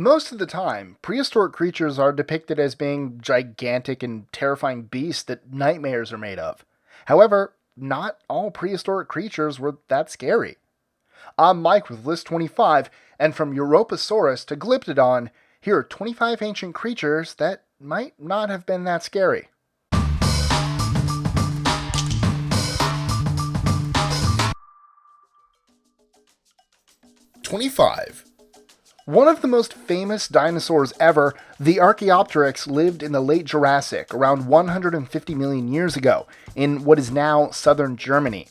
Most of the time, prehistoric creatures are depicted as being gigantic and terrifying beasts that nightmares are made of. However, not all prehistoric creatures were that scary. I'm Mike with List 25, and from Europasaurus to Glyptodont, here are 25 ancient creatures that might not have been that scary. '25. One of the most famous dinosaurs ever, the Archaeopteryx lived in the Late Jurassic, around 150 million years ago, in what is now southern Germany.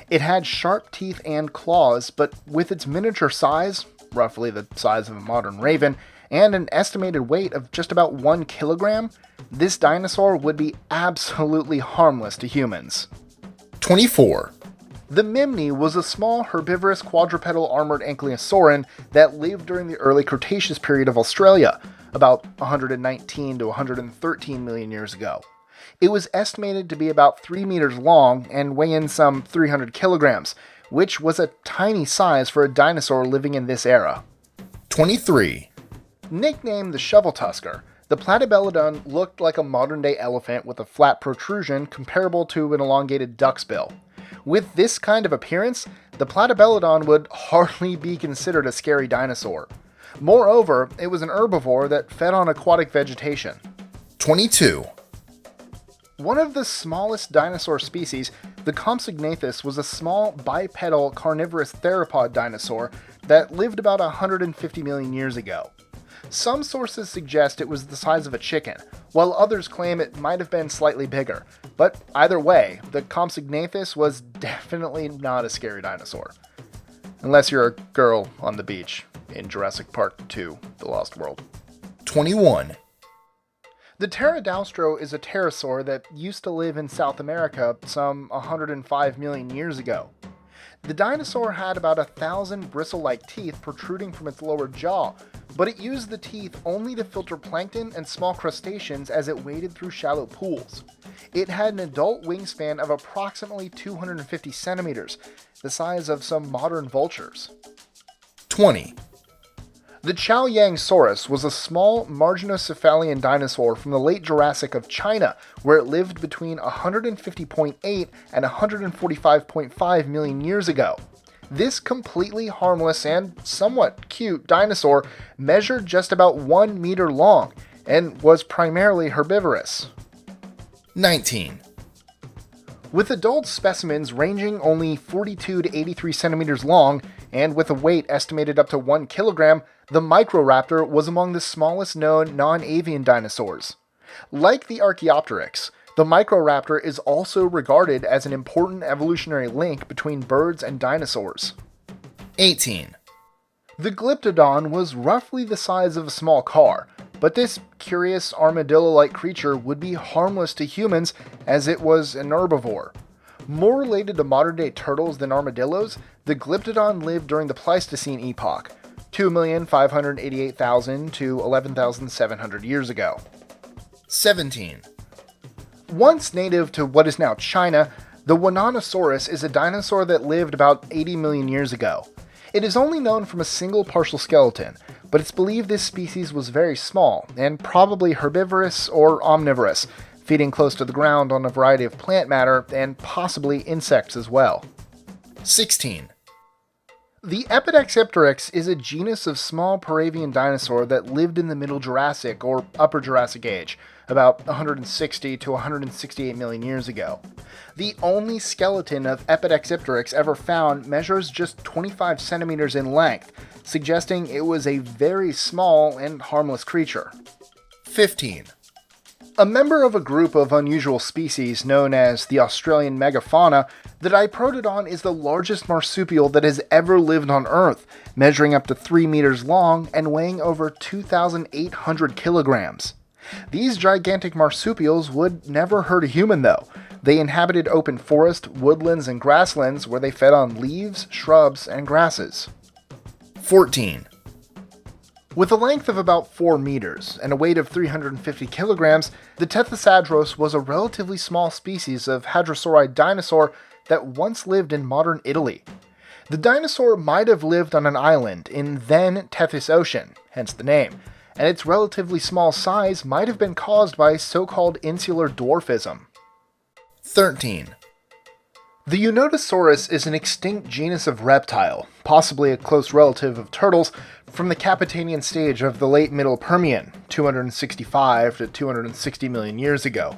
It had sharp teeth and claws, but with its miniature size, roughly the size of a modern raven, and an estimated weight of just about 1 kilogram, this dinosaur would be absolutely harmless to humans. 24. The Mimni was a small herbivorous quadrupedal armored ankylosaurin that lived during the early Cretaceous period of Australia, about 119 to 113 million years ago. It was estimated to be about 3 meters long and weigh in some 300 kilograms, which was a tiny size for a dinosaur living in this era. 23. Nicknamed the shovel tusker, the Platybelodon looked like a modern-day elephant with a flat protrusion comparable to an elongated duck's bill. With this kind of appearance, the Platybelodon would hardly be considered a scary dinosaur. Moreover, it was an herbivore that fed on aquatic vegetation. 22. One of the smallest dinosaur species, the Compsognathus was a small bipedal carnivorous theropod dinosaur that lived about 150 million years ago. Some sources suggest it was the size of a chicken, while others claim it might have been slightly bigger. But either way, the Compsognathus was definitely not a scary dinosaur. Unless you're a girl on the beach in Jurassic Park 2, The Lost World. 21. The Pterodaustro is a pterosaur that used to live in South America some 105 million years ago. The dinosaur had about 1,000 bristle-like teeth protruding from its lower jaw, but it used the teeth only to filter plankton and small crustaceans as it waded through shallow pools. It had an adult wingspan of approximately 250 centimeters, the size of some modern vultures. 20. The Chaoyangsaurus was a small marginocephalian dinosaur from the late Jurassic of China, where it lived between 150.8 and 145.5 million years ago. This completely harmless and somewhat cute dinosaur measured just about 1 meter long and was primarily herbivorous. 19. With adult specimens ranging only 42 to 83 centimeters long, and with a weight estimated up to 1 kilogram, the Microraptor was among the smallest known non-avian dinosaurs. Like the Archaeopteryx, the Microraptor is also regarded as an important evolutionary link between birds and dinosaurs. 18. The Glyptodont was roughly the size of a small car, but this curious armadillo-like creature would be harmless to humans as it was an herbivore. More related to modern-day turtles than armadillos, the Glyptodont lived during the Pleistocene epoch, 2,588,000 to 11,700 years ago. 17. Once native to what is now China, the Winona Soros is a dinosaur that lived about 80 million years ago. It is only known from a single partial skeleton, but it's believed this species was very small and probably herbivorous or omnivorous, feeding close to the ground on a variety of plant matter and possibly insects as well. 16. The Epidemics is a genus of small Paravian dinosaur that lived in the Middle Jurassic or Upper Jurassic Age, about 160 to 168 million years ago. The only skeleton of Epidemics ever found measures just 25 centimeters in length, suggesting it was a very small and harmless creature. 15. A member of a group of unusual species known as the Australian megafauna, the Diprotodon is the largest marsupial that has ever lived on Earth, measuring up to 3 meters long and weighing over 2,800 kilograms. These gigantic marsupials would never hurt a human though. They inhabited open forest, woodlands, and grasslands where they fed on leaves, shrubs, and grasses. 14. With a length of about 4 meters and a weight of 350 kilograms, the Tetrasadros was a relatively small species of hadrosaurid dinosaur that once lived in modern Italy. The dinosaur might have lived on an island in then Tethys Ocean, hence the name, and its relatively small size might have been caused by so-called insular dwarfism. 13. The Winona Soros is an extinct genus of reptile, possibly a close relative of turtles, from the Capetanian stage of the late Middle Permian, 265 to 260 million years ago.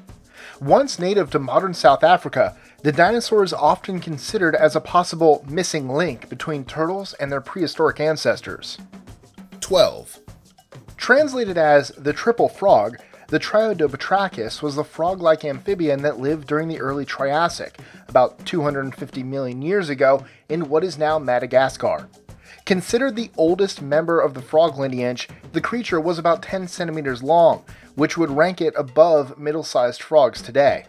Once native to modern South Africa, the dinosaur is often considered as a possible missing link between turtles and their prehistoric ancestors. 12. Translated as the triple frog, the Dipteryx was a frog-like amphibian that lived during the early Triassic, about 250 million years ago, in what is now Madagascar. Considered the oldest member of the frog lineage, the creature was about 10 centimeters long, which would rank it above middle-sized frogs today.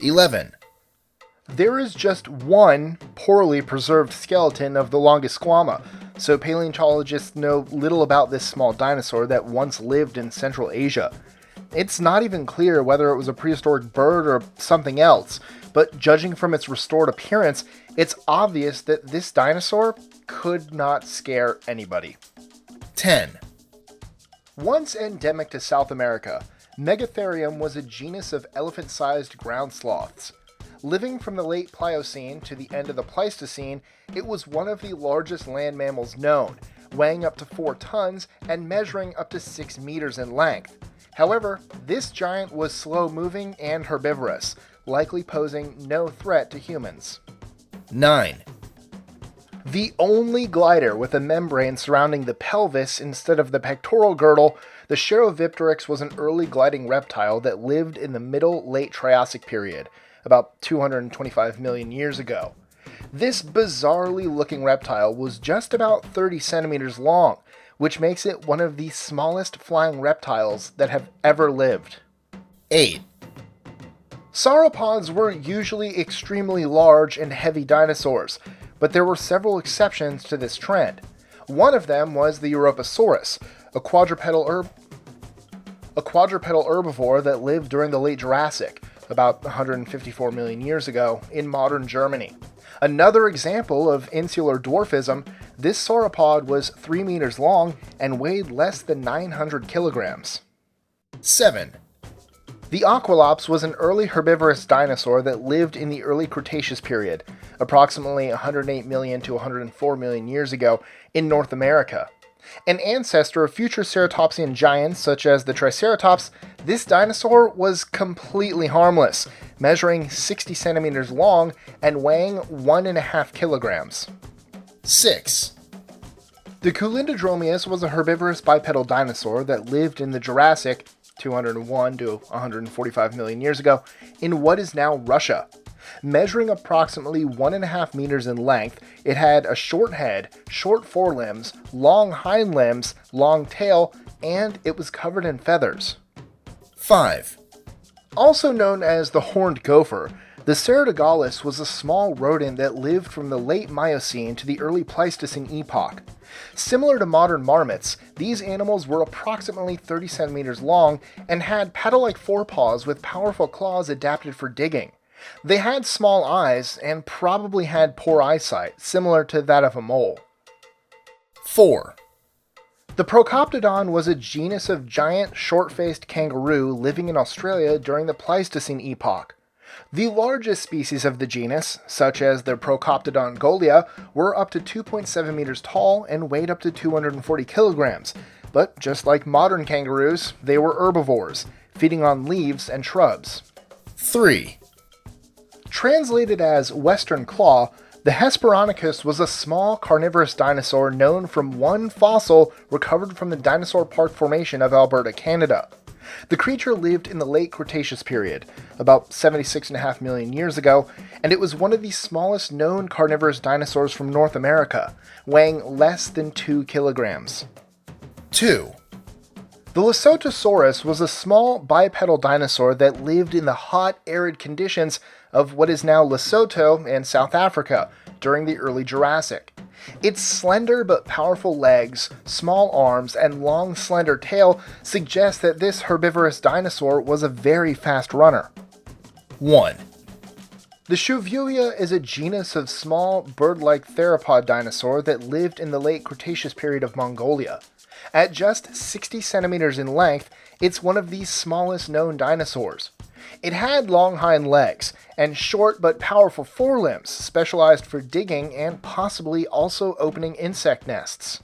11. There is just one poorly preserved skeleton of the Longisquama, so paleontologists know little about this small dinosaur that once lived in Central Asia. It's not even clear whether it was a prehistoric bird or something else, but judging from its restored appearance, it's obvious that this dinosaur could not scare anybody. 10. Once endemic to South America, Megatherium was a genus of elephant-sized ground sloths. Living from the late Pliocene to the end of the Pleistocene, it was one of the largest land mammals known, weighing up to 4 tons and measuring up to 6 meters in length. However, this giant was slow-moving and herbivorous, likely posing no threat to humans. 9. The only glider with a membrane surrounding the pelvis instead of the pectoral girdle, the Cheryl Dipteryx was an early gliding reptile that lived in the Middle-Late Triassic period, about 225 million years ago. This bizarrely looking reptile was just about 30 centimeters long, which makes it one of the smallest flying reptiles that have ever lived. 8. Sauropods were usually extremely large and heavy dinosaurs, but there were several exceptions to this trend. One of them was the Europasaurus, a quadrupedal herbivore that lived during the Late Jurassic, about 154 million years ago, in modern Germany. Another example of insular dwarfism, this sauropod was 3 meters long and weighed less than 900 kilograms. 7. The Aqualops was an early herbivorous dinosaur that lived in the early Cretaceous period, approximately 108 million to 104 million years ago, in North America. An ancestor of future ceratopsian giants such as the Triceratops, this dinosaur was completely harmless, measuring 60 centimeters long and weighing 1.5 kilograms. 6. The Culindrodromeus was a herbivorous bipedal dinosaur that lived in the Jurassic, 201 to 145 million years ago, in what is now Russia. Measuring approximately 1.5 meters in length, it had a short head, short forelimbs, long hind limbs, long tail, and it was covered in feathers. 5. Also known as the horned gopher, the Pterodaustro was a small rodent that lived from the late Miocene to the early Pleistocene epoch. Similar to modern marmots, these animals were approximately 30 centimeters long and had paddle-like forepaws with powerful claws adapted for digging. They had small eyes and probably had poor eyesight, similar to that of a mole. 4. The Glyptodont was a genus of giant, short-faced kangaroo living in Australia during the Pleistocene epoch. The largest species of the genus, such as the Glyptodont golia, were up to 2.7 meters tall and weighed up to 240 kilograms, but just like modern kangaroos, they were herbivores, feeding on leaves and shrubs. 3. Translated as Western Claw, the Hesperonychus was a small carnivorous dinosaur known from one fossil recovered from the Dinosaur Park Formation of Alberta, Canada. The creature lived in the late Cretaceous period, about 76.5 million years ago, and it was one of the smallest known carnivorous dinosaurs from North America, weighing less than 2 kilograms. 2. The Lesotho Soros was a small bipedal dinosaur that lived in the hot, arid conditions of what is now Lesotho and South Africa during the early Jurassic. Its slender but powerful legs, small arms, and long slender tail suggest that this herbivorous dinosaur was a very fast runner. 1. The Shibuya is a genus of small, bird-like theropod dinosaur that lived in the late Cretaceous period of Mongolia. At just 60 centimeters in length, it's one of the smallest known dinosaurs. It had long hind legs and short but powerful forelimbs specialized for digging and possibly also opening insect nests.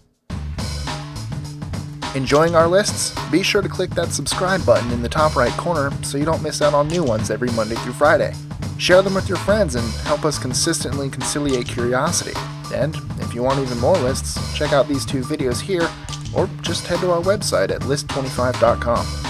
Enjoying our lists? Be sure to click that subscribe button in the top right corner so you don't miss out on new ones every Monday through Friday. Share them with your friends and help us consistently conciliate curiosity. And if you want even more lists, check out these two videos here or just head to our website at list25.com.